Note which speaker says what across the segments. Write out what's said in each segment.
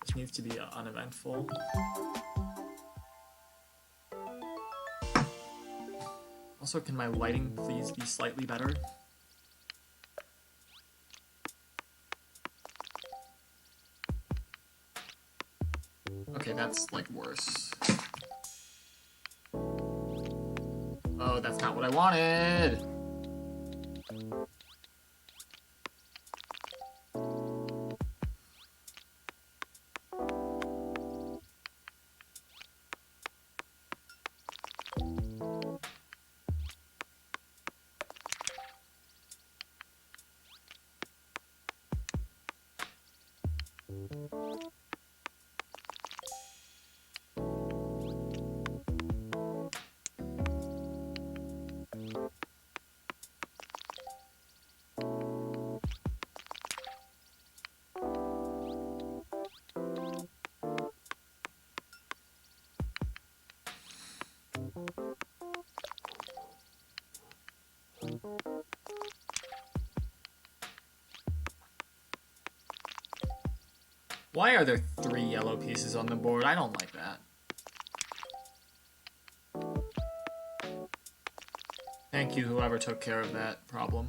Speaker 1: This needs to be uneventful. Also, can my lighting please be slightly better? Okay, that's like worse. Oh, that's not what I wanted! Why are there 3 yellow pieces on the board? I don't like that. Thank you, whoever took care of that problem.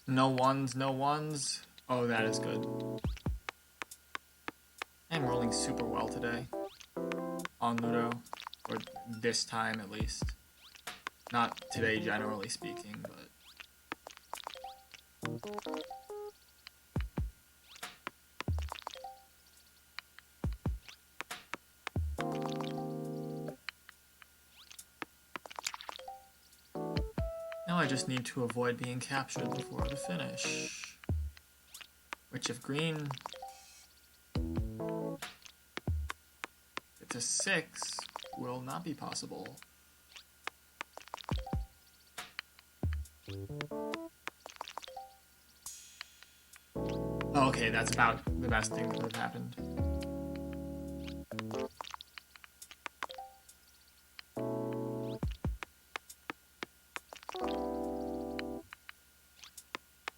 Speaker 1: No ones, no ones. Oh, that is good. I'm rolling super well today. On Ludo. Or this time, at least. Not today, generally speaking, but... Now I just need to avoid being captured before the finish. Which if green... gets a 6, will not be possible. Okay, that's about the best thing that could have happened.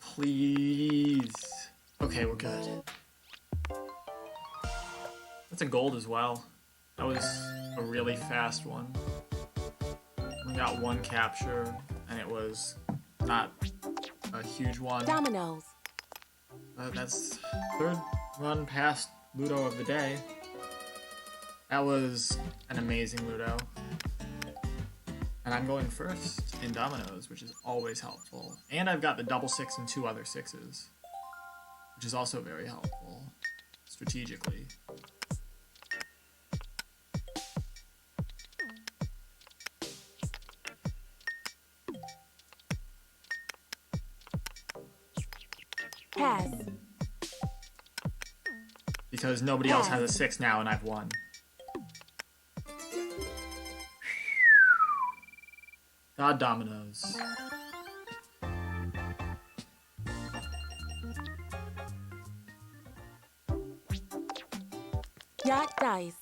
Speaker 1: Please. Okay, we're good. That's a gold as well. That was a really fast one. We got 1 capture, and it was not a huge one.
Speaker 2: Dominoes.
Speaker 1: That's 3rd run past Ludo of the day. That was an amazing Ludo. And I'm going first in dominoes, which is always helpful. And I've got the double 6 and 2 other 6s, which is also very helpful, strategically.
Speaker 2: Pass.
Speaker 1: Because nobody else has a 6 now, and I've won. God dominoes.
Speaker 2: Jack dice.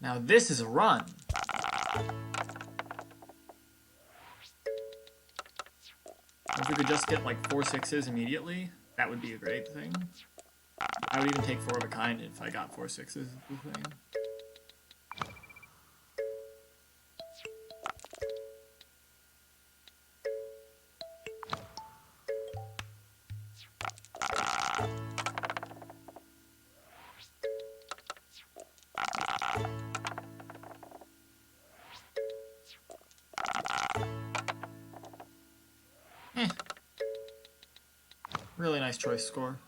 Speaker 1: Now this is a run. If we could just get like 4 6s immediately, that would be a great thing. I would even take 4 of a kind if I got 4 6s. Eh. Really nice choice score.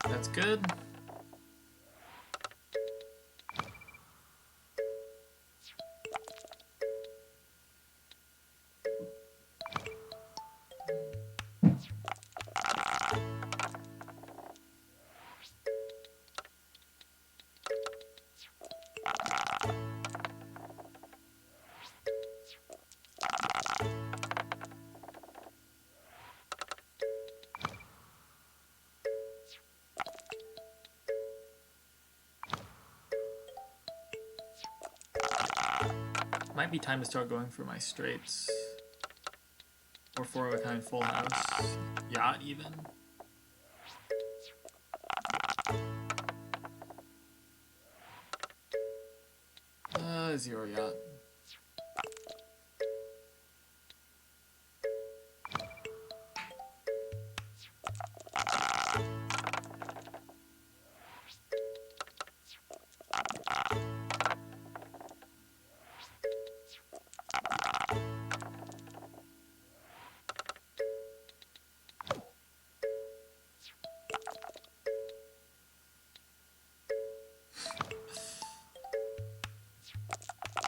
Speaker 1: That's good. Might be time to start going for my straights. Or four of a kind full house. Yacht even. Zero yacht.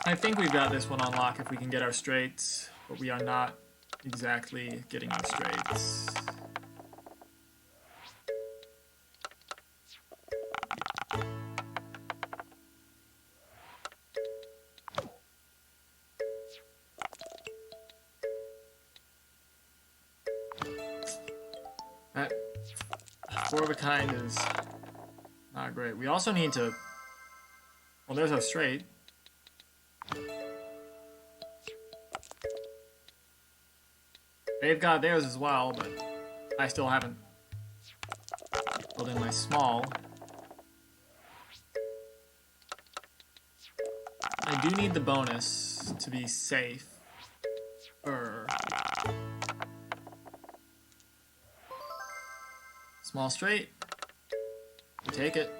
Speaker 1: I think we've got this one on lock if we can get our straights, but we are not exactly getting our straights. That four of a kind is not great. We also need to... Well, there's our straight. They've got theirs as well, but I still haven't filled in my small. I do need the bonus to be safe. Small straight. We take it.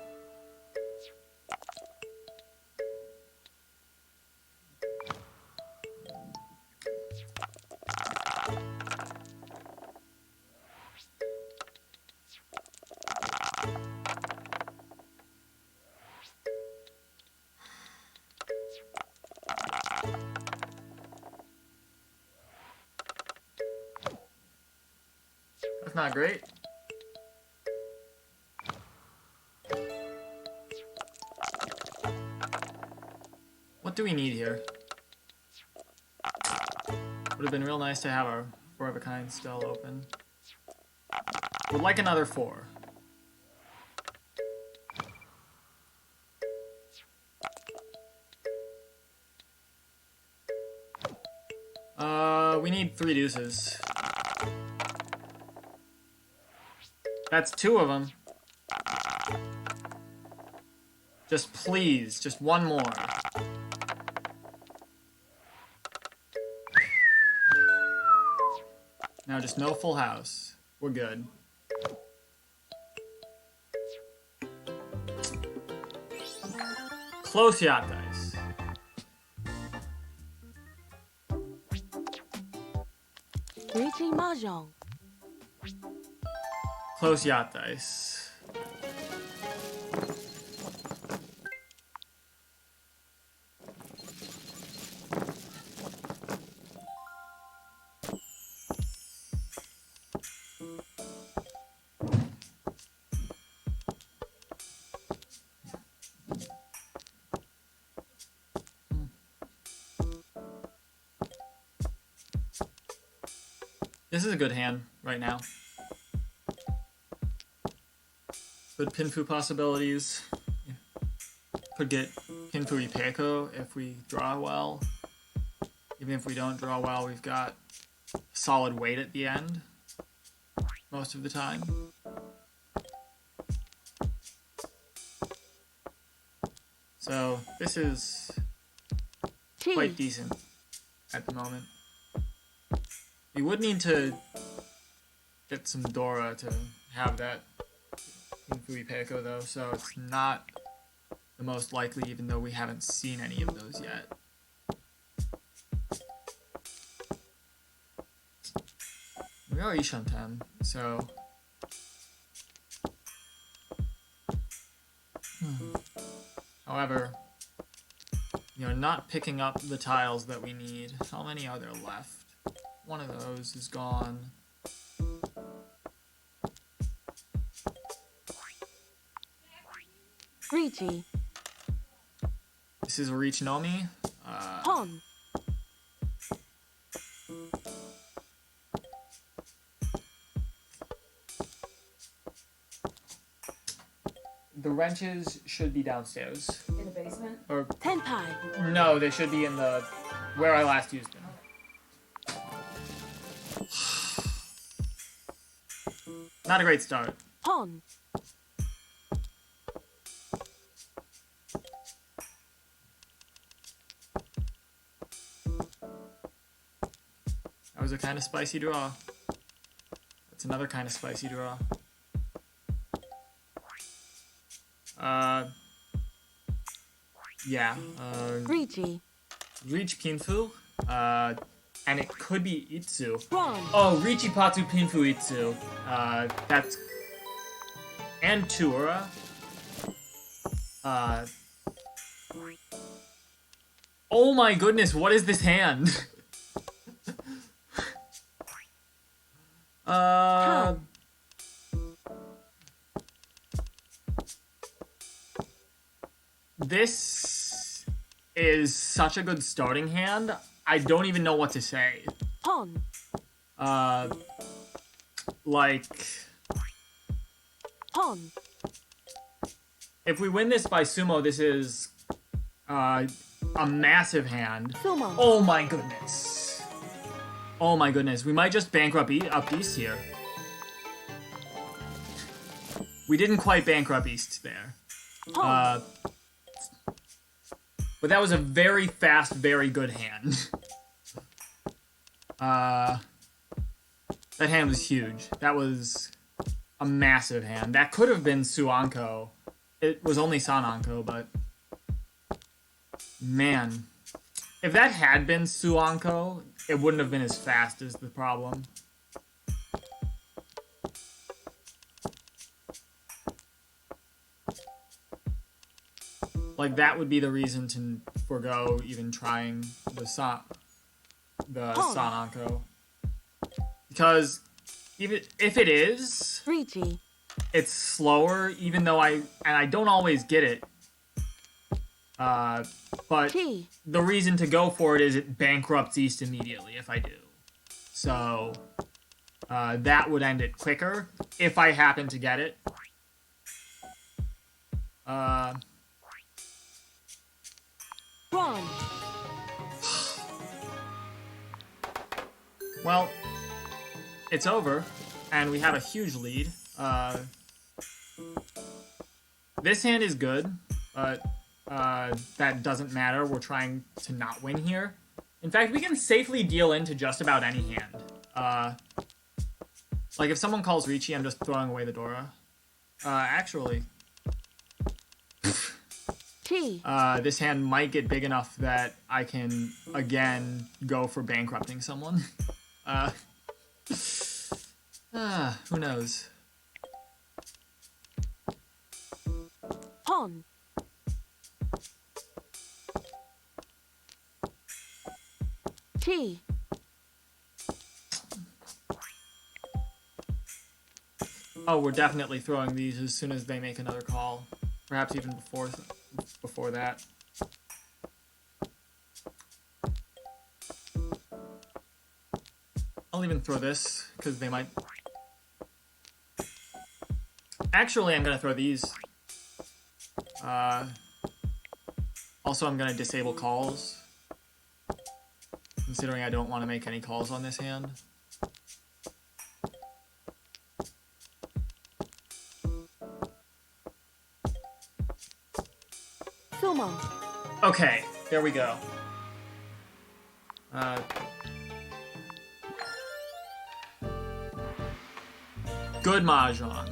Speaker 1: That's not great. What do we need here? Would have been real nice to have our four of a kind still open. Would like another four. We need three deuces. That's two of them. Just please, just one more. Now just no full house. We're good. Close yacht dice.
Speaker 2: Reaching Mahjong.
Speaker 1: Close yacht dice. This is a good hand right now. Good Pinfu possibilities. Could get Pinfu Ipeko if we draw well. Even if we don't draw well, we've got solid weight at the end most of the time. So this is quite
Speaker 2: T.
Speaker 1: decent at the moment. We would need to get some Dora to have that Infui Peiko though, so it's not the most likely, even though we haven't seen any of those yet. We are Ishanten, so... However, you're not picking up the tiles that we need. How many are there left? One of those is gone.
Speaker 2: Richi.
Speaker 1: This is Orucs Nomi.
Speaker 2: Pon.
Speaker 1: The wrenches should be downstairs.
Speaker 3: In the basement?
Speaker 1: Or
Speaker 2: Tenpai.
Speaker 1: no, they should be in the where I last used them. Not a great start.
Speaker 2: Pon.
Speaker 1: That was a kind of spicy draw. That's another kind of spicy draw. Yeah.
Speaker 2: Richi.
Speaker 1: Reach Pinfu. And it could be Itsu.
Speaker 2: Ron.
Speaker 1: Oh, Richi Patu Pinfu Itsu. That's... And Tuura. Oh my goodness, what is this hand? This is such a good starting hand. I don't even know what to say.
Speaker 2: Pon.
Speaker 1: Like...
Speaker 2: Pon.
Speaker 1: If we win this by sumo, this is a massive hand.
Speaker 2: Sumo.
Speaker 1: Oh my goodness. Oh my goodness. We might just bankrupt up East here. We didn't quite bankrupt East there.
Speaker 2: Pon.
Speaker 1: But that was a very fast, very good hand. That hand was huge. That was a massive hand. That could have been Suanko. It was only Sananko, but... Man. If that had been Suanko, it wouldn't have been as fast as the problem. Like, that would be the reason to forgo even trying the Sananko. Because even if it is...
Speaker 2: Richi.
Speaker 1: It's slower, even though I don't always get it. But
Speaker 2: T.
Speaker 1: the reason to go for it is it bankrupts East immediately if I do. So, that would end it quicker if I happen to get it.
Speaker 2: Ron.
Speaker 1: Well, it's over, and we have a huge lead. This hand is good, but that doesn't matter. We're trying to not win here. In fact, we can safely deal into just about any hand. Like, if someone calls Richi, I'm just throwing away the Dora. Actually...
Speaker 2: T.
Speaker 1: This hand might get big enough that I can, again, go for bankrupting someone. Who knows?
Speaker 2: Pon. T.
Speaker 1: Oh, we're definitely throwing these as soon as they make another call. Perhaps even before that. I'll even throw this, because they might... Actually, I'm going to throw these. Also, I'm going to disable calls, considering I don't want to make any calls on this hand.
Speaker 2: Sumo.
Speaker 1: Okay, there we go. Good Mahjong.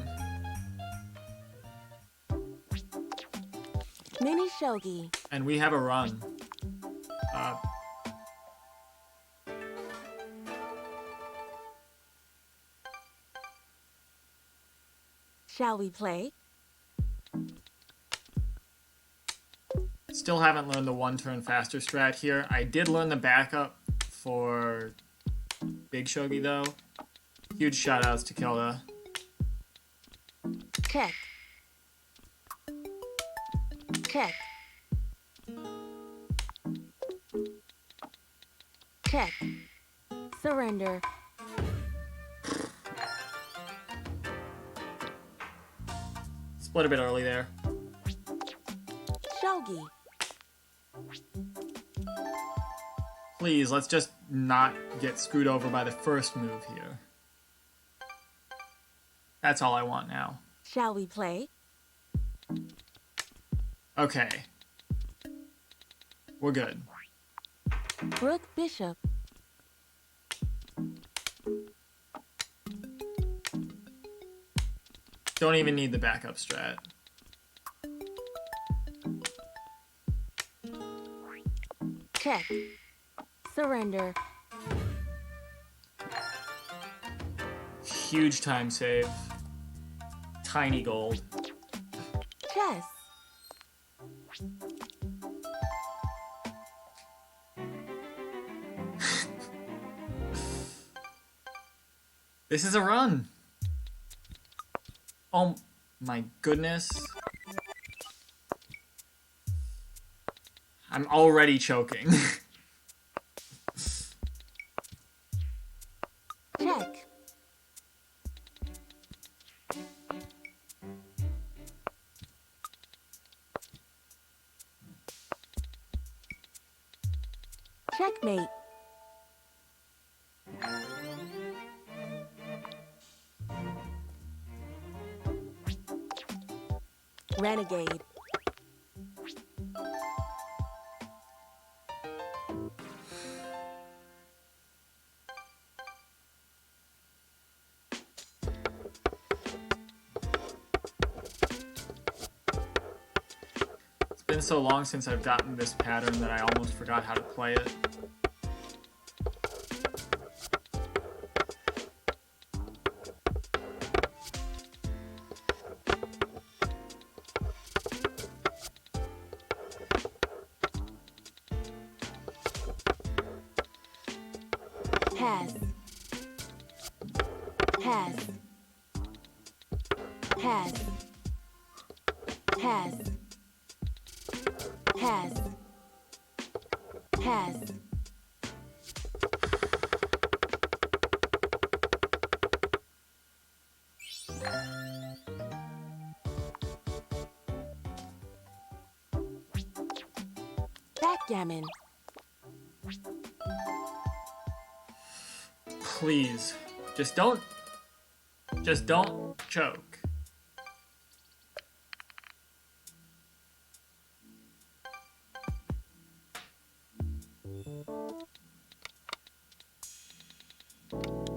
Speaker 2: Mini shogi.
Speaker 1: And we have a run.
Speaker 2: Shall we play?
Speaker 1: Still haven't learned the one turn faster strat here. I did learn the backup for Big Shogi though. Huge shout outs to Kilda.
Speaker 2: Check. Check. Check. Surrender.
Speaker 1: Split a bit early there.
Speaker 2: Shogi.
Speaker 1: Please, let's just not get screwed over by the first move here. That's all I want now.
Speaker 2: Shall we play?
Speaker 1: Okay. We're good.
Speaker 2: Rook bishop.
Speaker 1: Don't even need the backup strat.
Speaker 2: Check. Surrender.
Speaker 1: Huge time save. Tiny gold.
Speaker 2: Chess.
Speaker 1: This is a run. Oh my goodness. I'm already choking.
Speaker 2: Check. Checkmate. Renegade.
Speaker 1: It's been so long since I've gotten this pattern that I almost forgot how to play it.
Speaker 2: Pass. Pass. Pass. Pass. Pass. Pass. Backgammon.
Speaker 1: Please, just don't choke.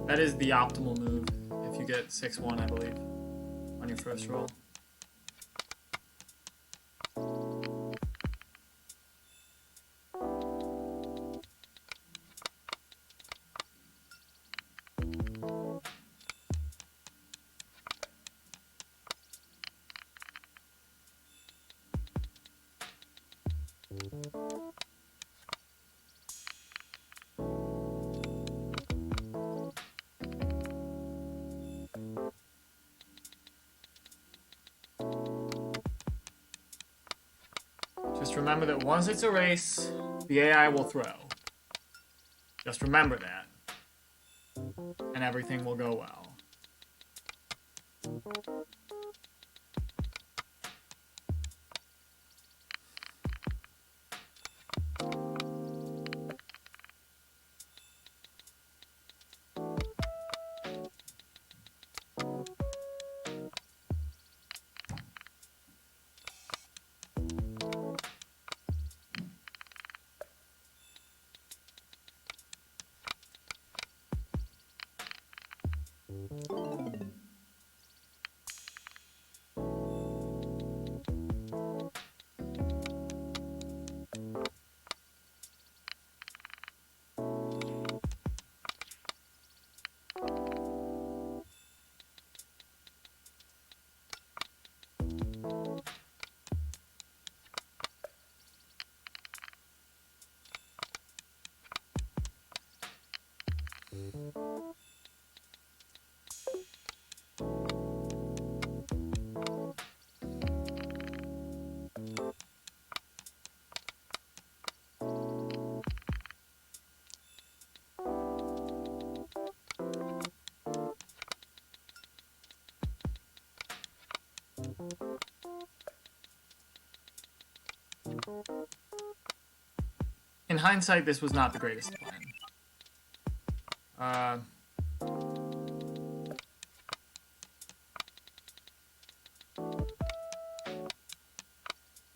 Speaker 1: That is the optimal move if you get 6-1, I believe, on your first roll. Just remember that once it's a race, the AI will throw. Just remember that. And everything will go well. In hindsight, this was not the greatest plan.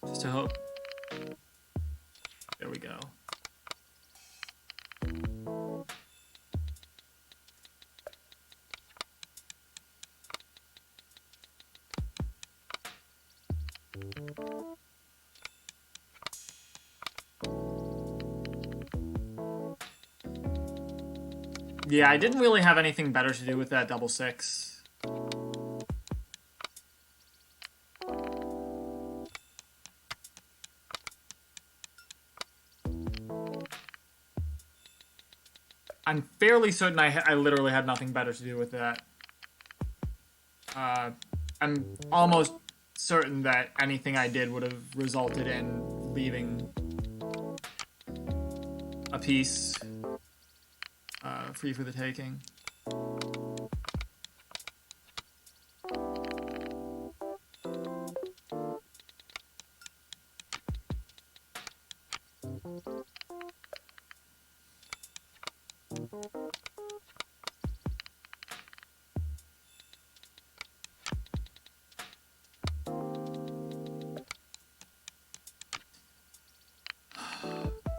Speaker 1: Just to hope. There we go. Yeah, I didn't really have anything better to do with that double six. I'm fairly certain I literally had nothing better to do with that. I'm almost certain that anything I did would have resulted in leaving a piece free for the taking.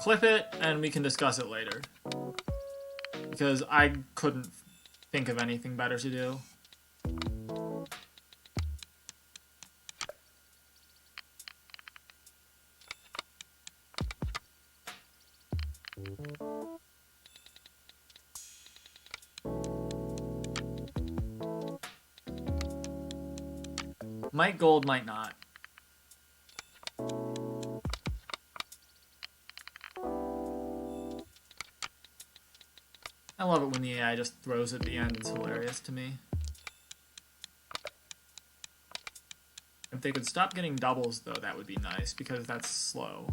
Speaker 1: Clip it, and we can discuss it later. Because I couldn't think of anything better to do. Might gold, might not. I love it when the AI just throws at the end. It's hilarious to me. If they could stop getting doubles, though, that would be nice, because that's slow.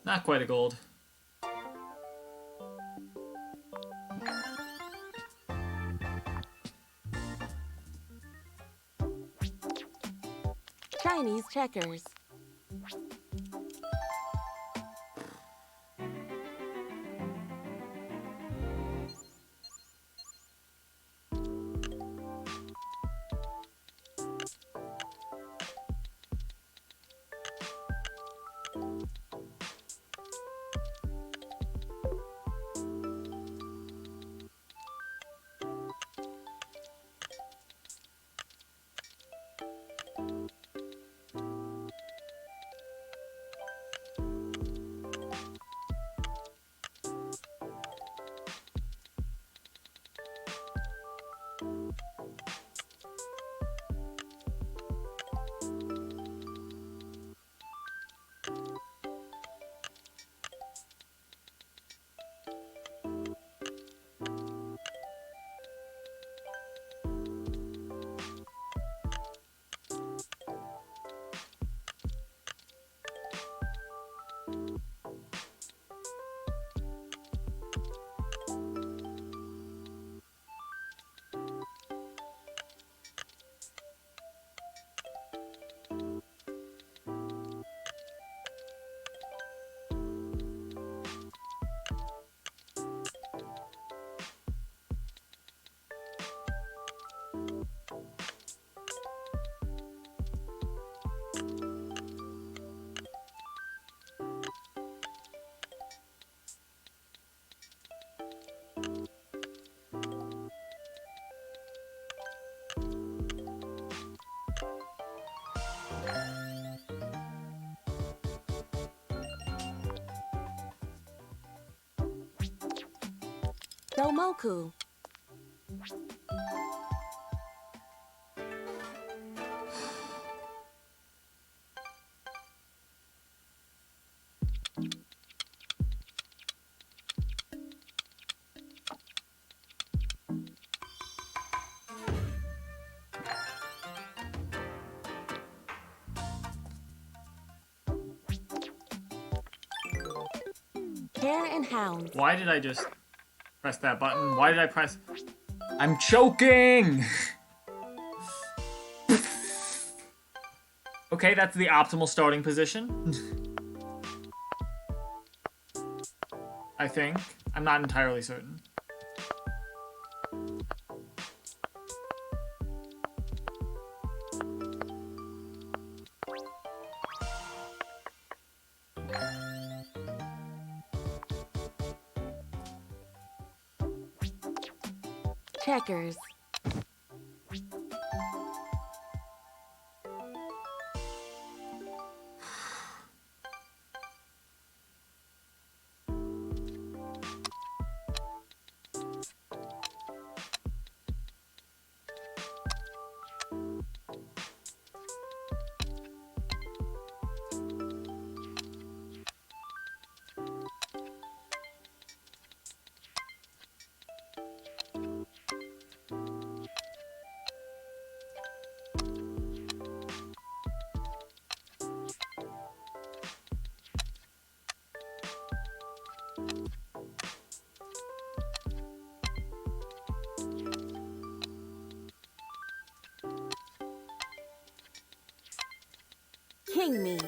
Speaker 1: Not quite a gold.
Speaker 2: Chinese checkers. Domoku. Hare and Hound.
Speaker 1: Why did I just press that button? Why did I press... I'm choking! Okay, that's the optimal starting position. I think. I'm not entirely certain.
Speaker 2: Checkers. King me.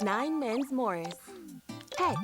Speaker 2: Nine Men's Morris. Hex.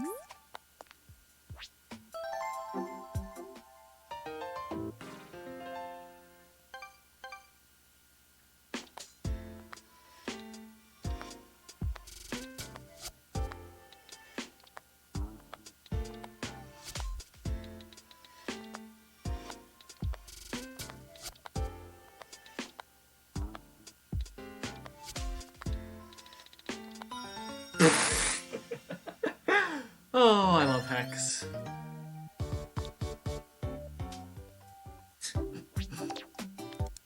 Speaker 1: Oh, I love Hex.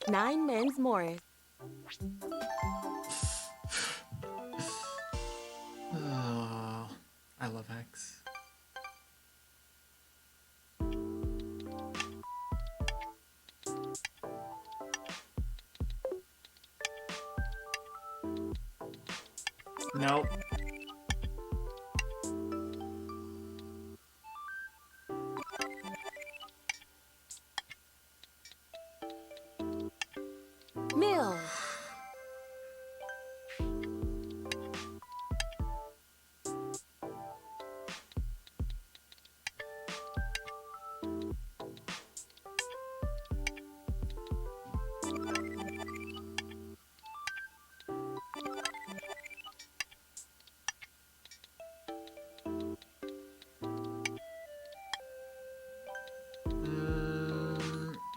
Speaker 2: Nine Men's Morris.
Speaker 1: Oh, I love Hex. Nope.
Speaker 2: Mill.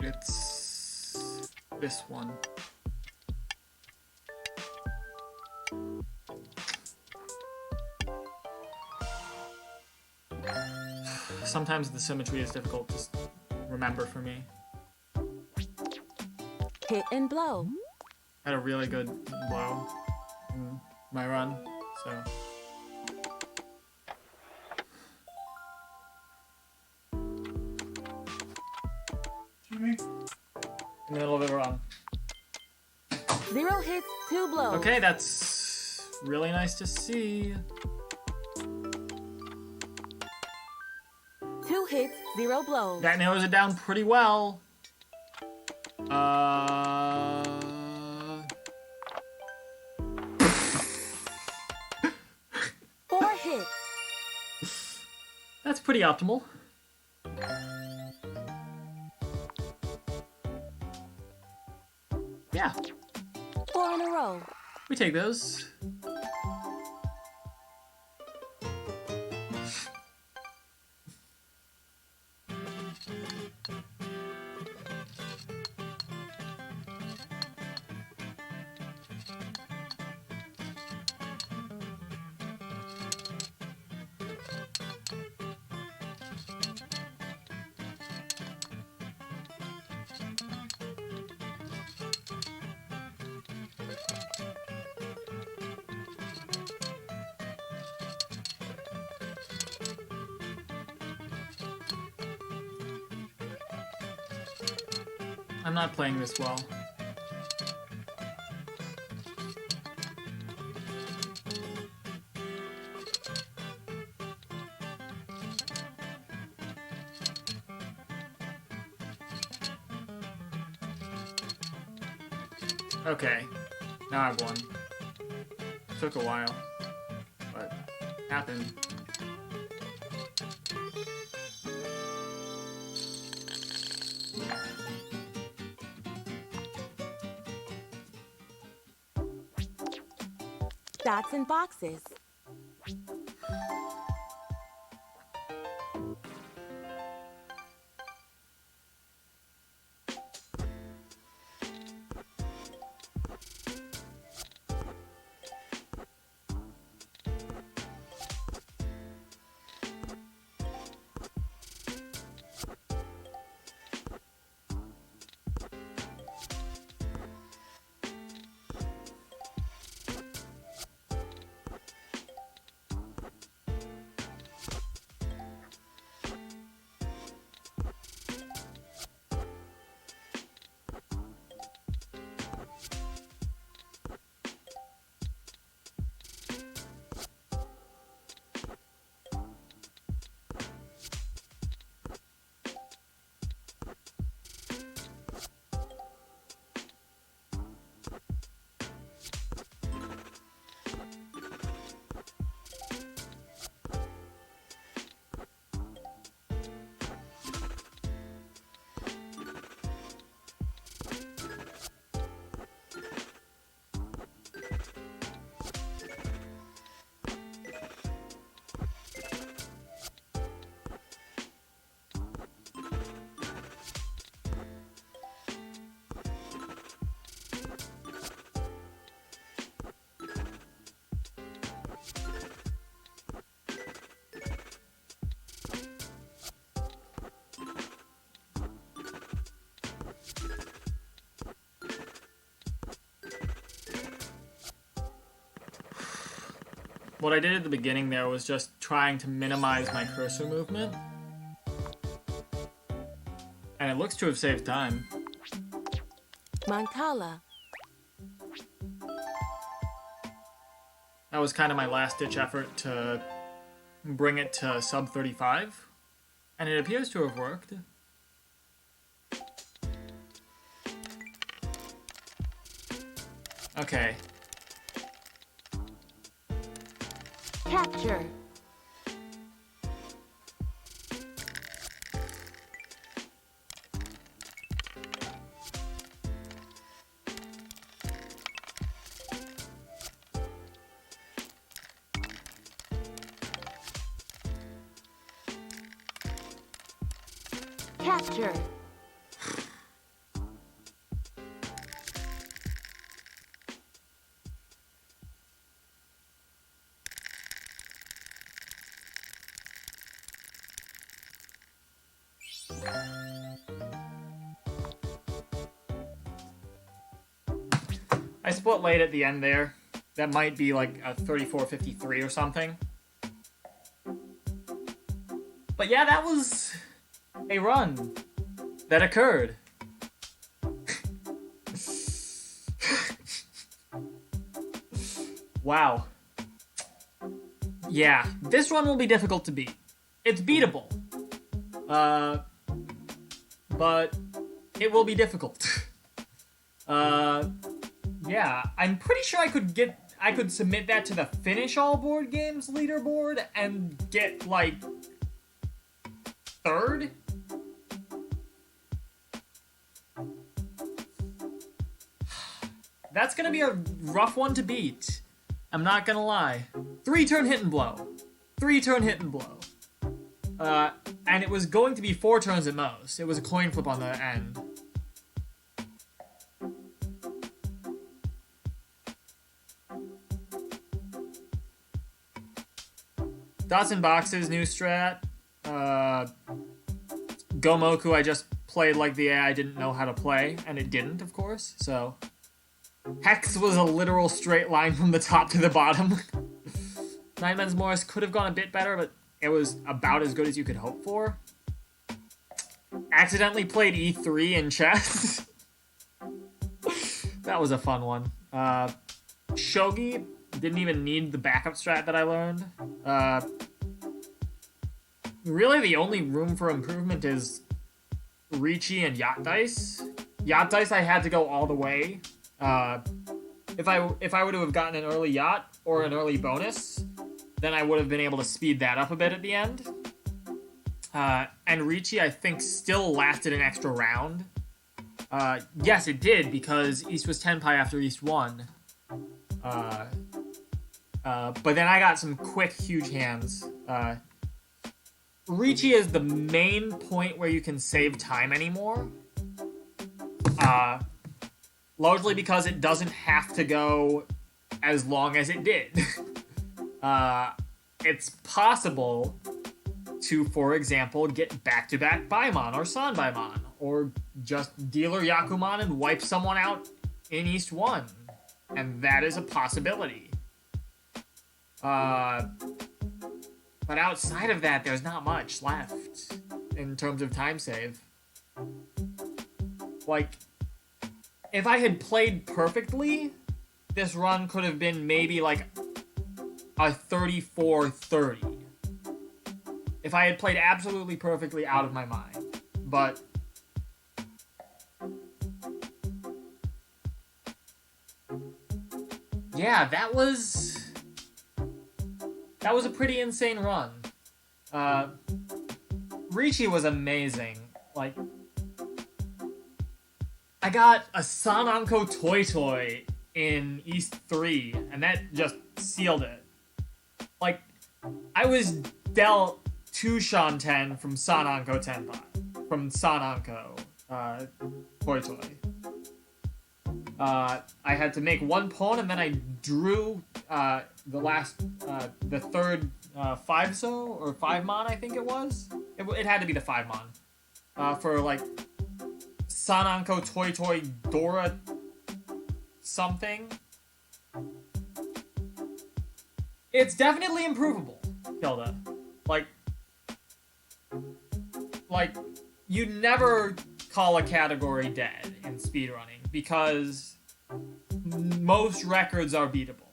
Speaker 1: It's this one. Sometimes the symmetry is difficult to remember for me.
Speaker 2: Hit and blow.
Speaker 1: I had a really good blow in my run, so. In the middle of it wrong.
Speaker 2: 0 hits, 2 blows.
Speaker 1: Okay, that's really nice to see.
Speaker 2: 2 hits, 0 blows.
Speaker 1: That narrows it down pretty well. That's pretty optimal. Yeah.
Speaker 2: 4 in a row.
Speaker 1: We take those. I'm not playing this well. Okay, now I've won. Took a while, but happened.
Speaker 2: Dots and boxes. What I did at the beginning there was just trying to minimize my cursor movement. And it looks to have saved time. Mancala.
Speaker 1: That was kind of my last-ditch effort to bring it to sub 35. And it appears to have worked. Okay.
Speaker 2: Capture. Capture.
Speaker 1: I split late at the end there. That might be like a 34-53 or something. But yeah, that was a run that occurred. Wow. Yeah, this run will be difficult to beat. It's beatable. But it will be difficult. Yeah, I'm pretty sure I could submit that to the Finish All Board Games leaderboard and get, like, third? That's gonna be a rough one to beat. I'm not gonna lie. 3-turn hit and blow. 3-turn hit and blow. And it was going to be 4 turns at most. It was a coin flip on the end. Dots and Boxes, new strat. Gomoku, I just played like the AI didn't know how to play, and it didn't, of course, so... Hex was a literal straight line from the top to the bottom. Nine Men's Morris could have gone a bit better, but it was about as good as you could hope for. Accidentally played E3 in chess. That was a fun one. Shogi didn't even need the backup strat that I learned. Really, the only room for improvement is Ricci and Yacht Dice. Yacht Dice, I had to go all the way. If I would have gotten an early Yacht or an early bonus, then I would have been able to speed that up a bit at the end. And Ricci, I think, still lasted an extra round. Yes, it did, because East was 10 pi after East won. But then I got some quick, huge hands. Ricci is the main point where you can save time anymore. Largely because it doesn't have to go as long as it did. It's possible to, for example, get back-to-back Baimon or San Baimon, or just dealer Yakuman and wipe someone out in East 1. And that is a possibility. But outside of that, there's not much left in terms of time save. Like, if I had played perfectly, this run could have been maybe like a 34-30. If I had played absolutely perfectly out of my mind. But yeah, that was a pretty insane run. Ricci was amazing. Like, I got a Sananko Toy in East 3, and that just sealed it. Like, I was dealt 2 Shanten from Sananko Tenpai. From Sananko Toy. I had to make 1 pawn, and then I drew the third 5-so, or 5-mon, I think it was. It had to be the 5-mon. For, like, Sananko Toy Dora something. It's definitely improvable, Hilda. Like, you never call a category dead in speedrunning, because most records are beatable.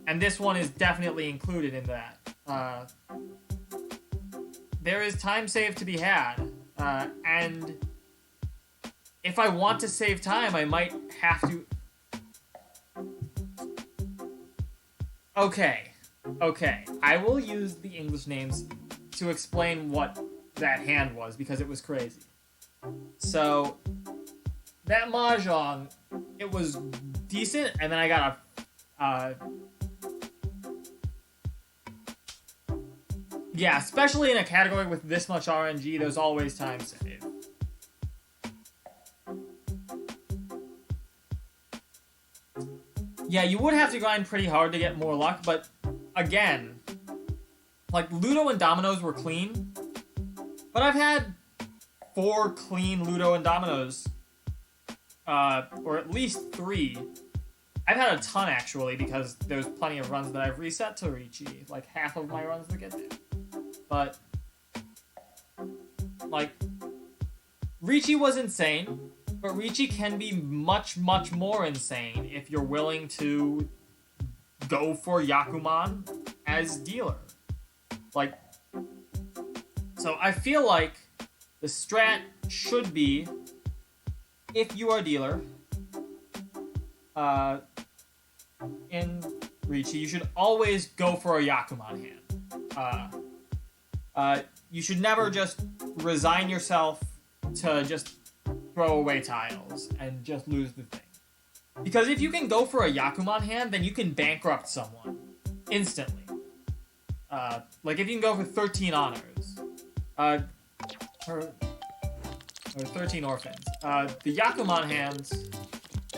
Speaker 1: And this one is definitely included in that. There is time saved to be had, and if I want to save time, I might have to... Okay, I will use the English names to explain what that hand was, because it was crazy. So, that Mahjong, it was decent, and then I got a... yeah, especially in a category with this much RNG, there's always time saved. Yeah, you would have to grind pretty hard to get more luck, but again, like, Ludo and Dominoes were clean, but I've had 4 clean Ludo and Dominoes, or at least 3. I've had a ton, actually, because there's plenty of runs that I've reset to Ricci, like half of my runs to get there. But, like, Ricci was insane, but Ricci can be much, much more insane if you're willing to go for Yakuman as dealer. Like, so I feel like the strat should be, if you are dealer, in Ricci, you should always go for a Yakuman hand.
Speaker 2: You should never just resign yourself to just throw away tiles and just lose the thing. Because if you can go for a Yakuman hand, then you can bankrupt someone instantly. Like if you can go for 13 honors, or 13 orphans. The Yakuman hands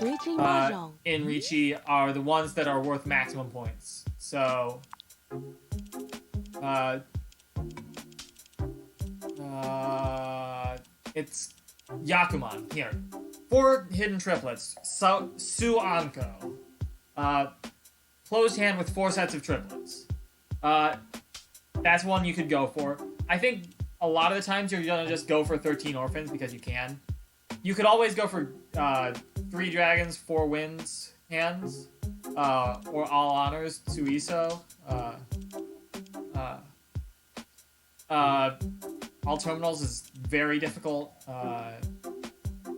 Speaker 3: Reaching Mahjong.
Speaker 2: in Riichi are the ones that are worth maximum points. So, it's Yakuman. Here. 4 hidden triplets. Su Anko. Closed hand with 4 sets of triplets. That's one you could go for. I think a lot of the times you're gonna just go for 13 orphans because you can. You could always go for 3 dragons, 4 winds hands, or all honors, Suiso. All terminals is very difficult.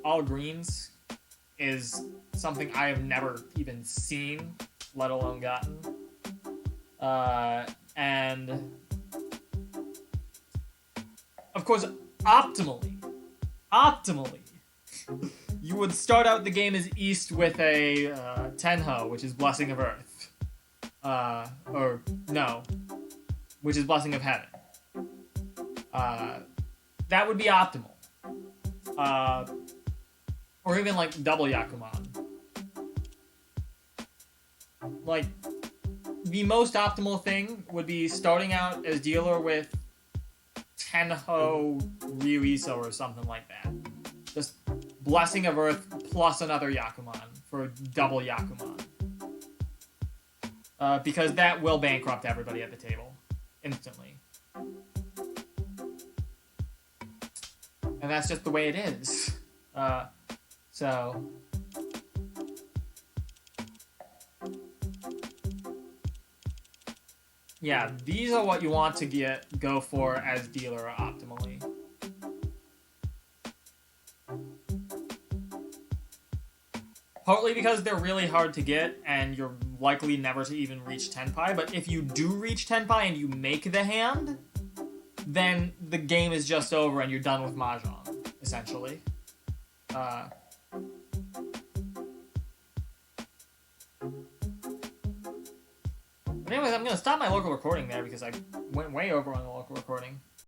Speaker 2: All greens is something I have never even seen, let alone gotten. And of course, optimally, you would start out the game as East with a Tenho, which is Blessing of Earth. Or no, which is Blessing of Heaven. That would be optimal. Or even like double Yakuman. Like, the most optimal thing would be starting out as dealer with Tenho Ryuiso or something like that. Just Blessing of Earth plus another Yakuman for double Yakuman. Because that will bankrupt everybody at the table instantly. And that's just the way it is. So... yeah, these are what you want to go for as dealer optimally. Partly because they're really hard to get, and you're likely never to even reach Tenpai, but if you do reach Tenpai and you make the hand, then the game is just over and you're done with Mahjong, essentially. But anyways, I'm going to stop my local recording there because I went way over on the local recording.